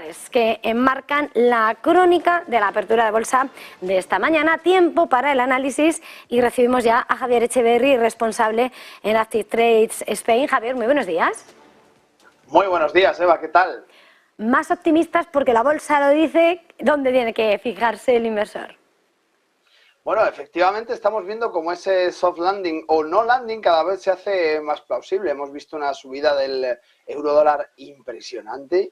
titulares que enmarcan la crónica de la apertura de bolsa de esta mañana. Tiempo para el análisis y recibimos ya a Javier Echeverri, responsable en Active Trades Spain. Javier, muy buenos días. Muy buenos días, Eva, ¿qué tal? Más optimistas porque la bolsa lo dice. ¿Dónde tiene que fijarse el inversor? Bueno, efectivamente estamos viendo cómo ese soft landing o no landing cada vez se hace más plausible. Hemos visto una subida del euro-dólar impresionante.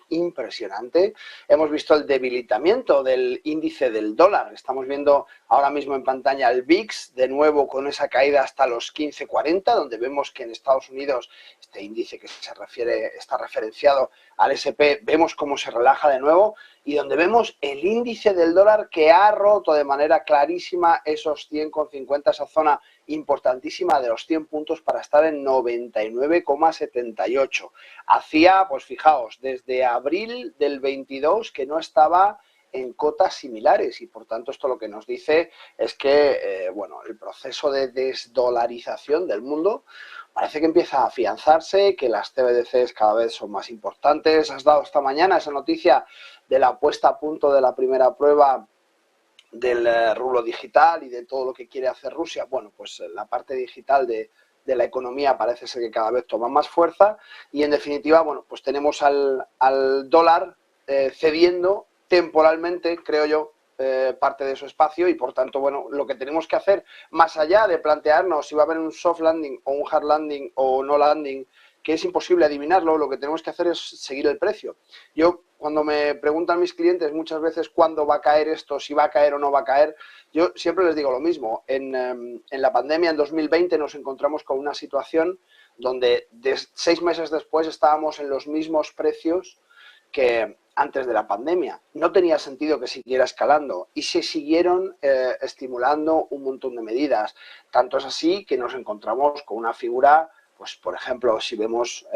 Hemos visto el debilitamiento del índice del dólar. Estamos viendo ahora mismo en pantalla el VIX, de nuevo con esa caída hasta los 15,40, donde vemos que en Estados Unidos este índice que está referenciado al S&P, vemos cómo se relaja de nuevo, y donde vemos el índice del dólar que ha roto de manera clarísima esos 100,50, esa zona importantísima de los 100 puntos para estar en 99,78. Hacía, pues fijaos, desde abril del 22 que no estaba en cotas similares, y por tanto esto lo que nos dice es que bueno, el proceso de desdolarización del mundo parece que empieza a afianzarse, que las CBDCs cada vez son más importantes. Has dado esta mañana esa noticia de la puesta a punto de la primera prueba del rublo digital y de todo lo que quiere hacer Rusia. Bueno, pues la parte digital de la economía parece ser que cada vez toma más fuerza, y en definitiva, bueno, pues tenemos al dólar cediendo temporalmente, creo yo, parte de su espacio, y por tanto, bueno, lo que tenemos que hacer, más allá de plantearnos si va a haber un soft landing o un hard landing o no landing, que es imposible adivinarlo, lo que tenemos que hacer es seguir el precio. Yo, cuando me preguntan mis clientes muchas veces cuándo va a caer esto, si va a caer o no va a caer, yo siempre les digo lo mismo. En la pandemia, en 2020, nos encontramos con una situación donde 6 meses después estábamos en los mismos precios que antes de la pandemia. No tenía sentido que siguiera escalando, y se siguieron estimulando un montón de medidas. Tanto es así que nos encontramos con una figura, pues por ejemplo, si vemos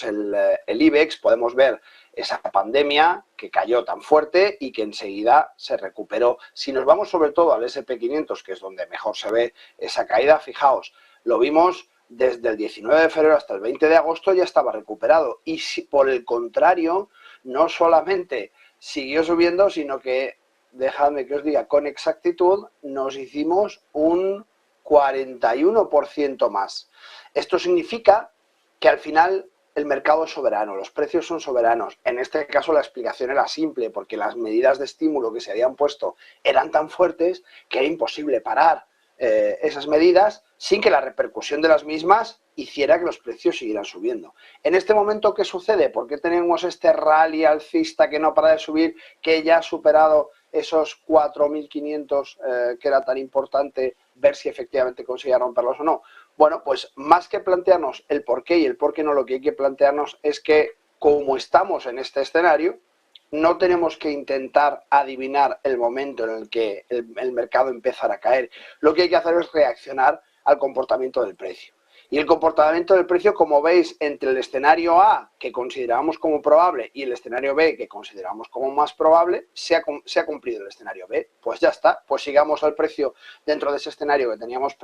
el IBEX, podemos ver esa pandemia que cayó tan fuerte y que enseguida se recuperó. Si nos vamos sobre todo al S&P 500, que es donde mejor se ve esa caída, fijaos, lo vimos desde el 19 de febrero hasta el 20 de agosto ya estaba recuperado, y si por el contrario, no solamente siguió subiendo, sino que, dejadme que os diga con exactitud, nos hicimos un 41% más. Esto significa que al final el mercado es soberano, los precios son soberanos. En este caso la explicación era simple, porque las medidas de estímulo que se habían puesto eran tan fuertes que era imposible parar esas medidas sin que la repercusión de las mismas hiciera que los precios siguieran subiendo. En este momento, ¿qué sucede? ¿Por qué tenemos este rally alcista que no para de subir, que ya ha superado esos 4.500 que era tan importante ver si efectivamente conseguía romperlos o no? Bueno, pues más que plantearnos el por qué y el por qué no, lo que hay que plantearnos es que, como estamos en este escenario, no tenemos que intentar adivinar el momento en el que el mercado empezará a caer. Lo que hay que hacer es reaccionar al comportamiento del precio. Y el comportamiento del precio, como veis, entre el escenario A, que consideramos como probable, y el escenario B, que consideramos como más probable, se ha cumplido el escenario B. Pues ya está, pues sigamos al precio dentro de ese escenario que teníamos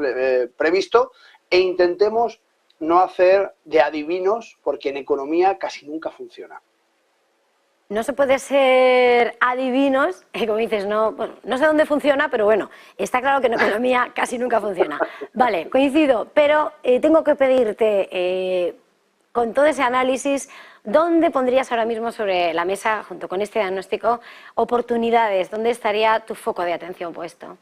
previsto, e intentemos no hacer de adivinos, porque en economía casi nunca funciona. No se puede ser adivinos, como dices, no, bueno, no sé dónde funciona, pero bueno, está claro que en economía casi nunca funciona. Vale, coincido, pero tengo que pedirte, con todo ese análisis, ¿dónde pondrías ahora mismo sobre la mesa, junto con este diagnóstico, oportunidades? ¿Dónde estaría tu foco de atención puesto?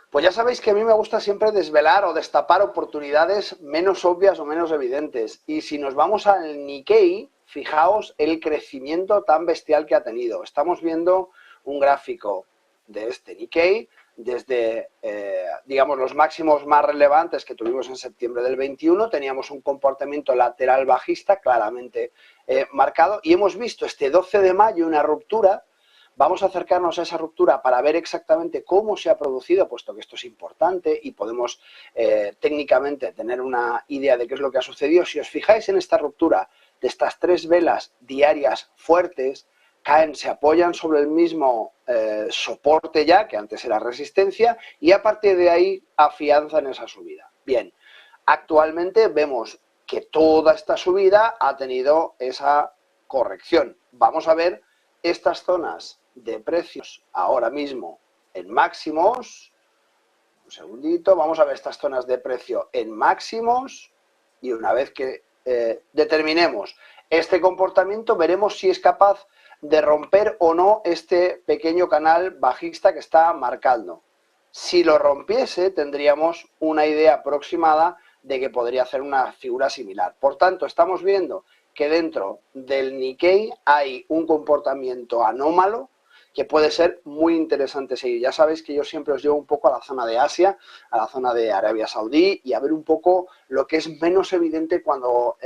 Pues ya sabéis que a mí me gusta siempre desvelar o destapar oportunidades menos obvias o menos evidentes. Y si nos vamos al Nikkei, fijaos el crecimiento tan bestial que ha tenido. Estamos viendo un gráfico de este Nikkei desde, digamos, los máximos más relevantes que tuvimos en septiembre del 21. Teníamos un comportamiento lateral bajista claramente marcado, y hemos visto este 12 de mayo una ruptura. Vamos a acercarnos a esa ruptura para ver exactamente cómo se ha producido, puesto que esto es importante y podemos técnicamente tener una idea de qué es lo que ha sucedido. Si os fijáis en esta ruptura de estas 3 velas diarias fuertes, caen, se apoyan sobre el mismo soporte ya, que antes era resistencia, y a partir de ahí afianzan esa subida. Bien, actualmente vemos que toda esta subida ha tenido esa corrección. Vamos a ver estas zonas de precios ahora mismo en máximos. Un segundito, vamos a ver estas zonas de precio en máximos y una vez que determinemos este comportamiento, veremos si es capaz de romper o no este pequeño canal bajista que está marcando. Si lo rompiese, tendríamos una idea aproximada de que podría hacer una figura similar. Por tanto, estamos viendo que dentro del Nikkei hay un comportamiento anómalo que puede ser muy interesante seguir. Ya sabéis que yo siempre os llevo un poco a la zona de Asia, a la zona de Arabia Saudí y a ver un poco lo que es menos evidente cuando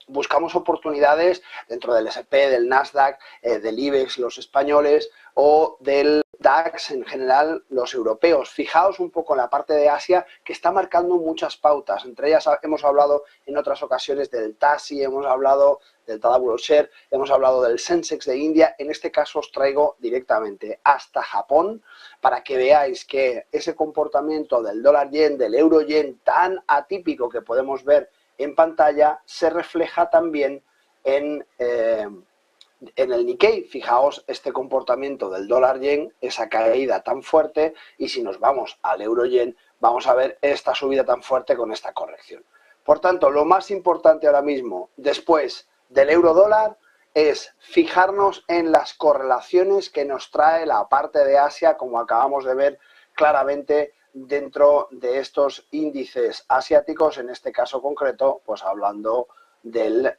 buscamos oportunidades dentro del S&P, del Nasdaq, del IBEX, los españoles o del DAX en general, los europeos. Fijaos un poco en la parte de Asia que está marcando muchas pautas. Entre ellas hemos hablado en otras ocasiones del TASI, hemos hablado del Tadawul Share, hemos hablado del Sensex de India. En este caso os traigo directamente hasta Japón para que veáis que ese comportamiento del dólar yen, del euro yen tan atípico que podemos ver en pantalla se refleja también en el Nikkei. Fijaos este comportamiento del dólar yen, esa caída tan fuerte, y si nos vamos al euro yen vamos a ver esta subida tan fuerte con esta corrección. Por tanto, lo más importante ahora mismo después del euro dólar es fijarnos en las correlaciones que nos trae la parte de Asia, como acabamos de ver claramente dentro de estos índices asiáticos, en este caso concreto, pues hablando del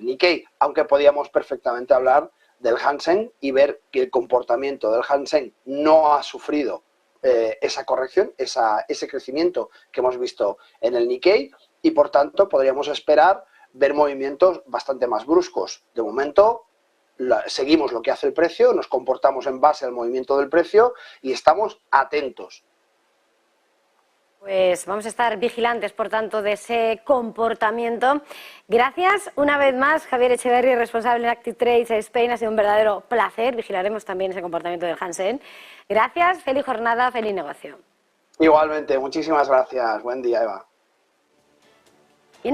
Nikkei, aunque podíamos perfectamente hablar del Hansen y ver que el comportamiento del Hansen no ha sufrido esa corrección, ese crecimiento que hemos visto en el Nikkei, y por tanto podríamos esperar ver movimientos bastante más bruscos. De momento seguimos lo que hace el precio, nos comportamos en base al movimiento del precio y estamos atentos. Pues vamos a estar vigilantes, por tanto, de ese comportamiento. Gracias una vez más, Javier Echeverri, responsable de Active Trades Spain. Ha sido un verdadero placer. Vigilaremos también ese comportamiento del Hansen. Gracias, feliz jornada, feliz negocio. Igualmente, muchísimas gracias. Buen día, Eva.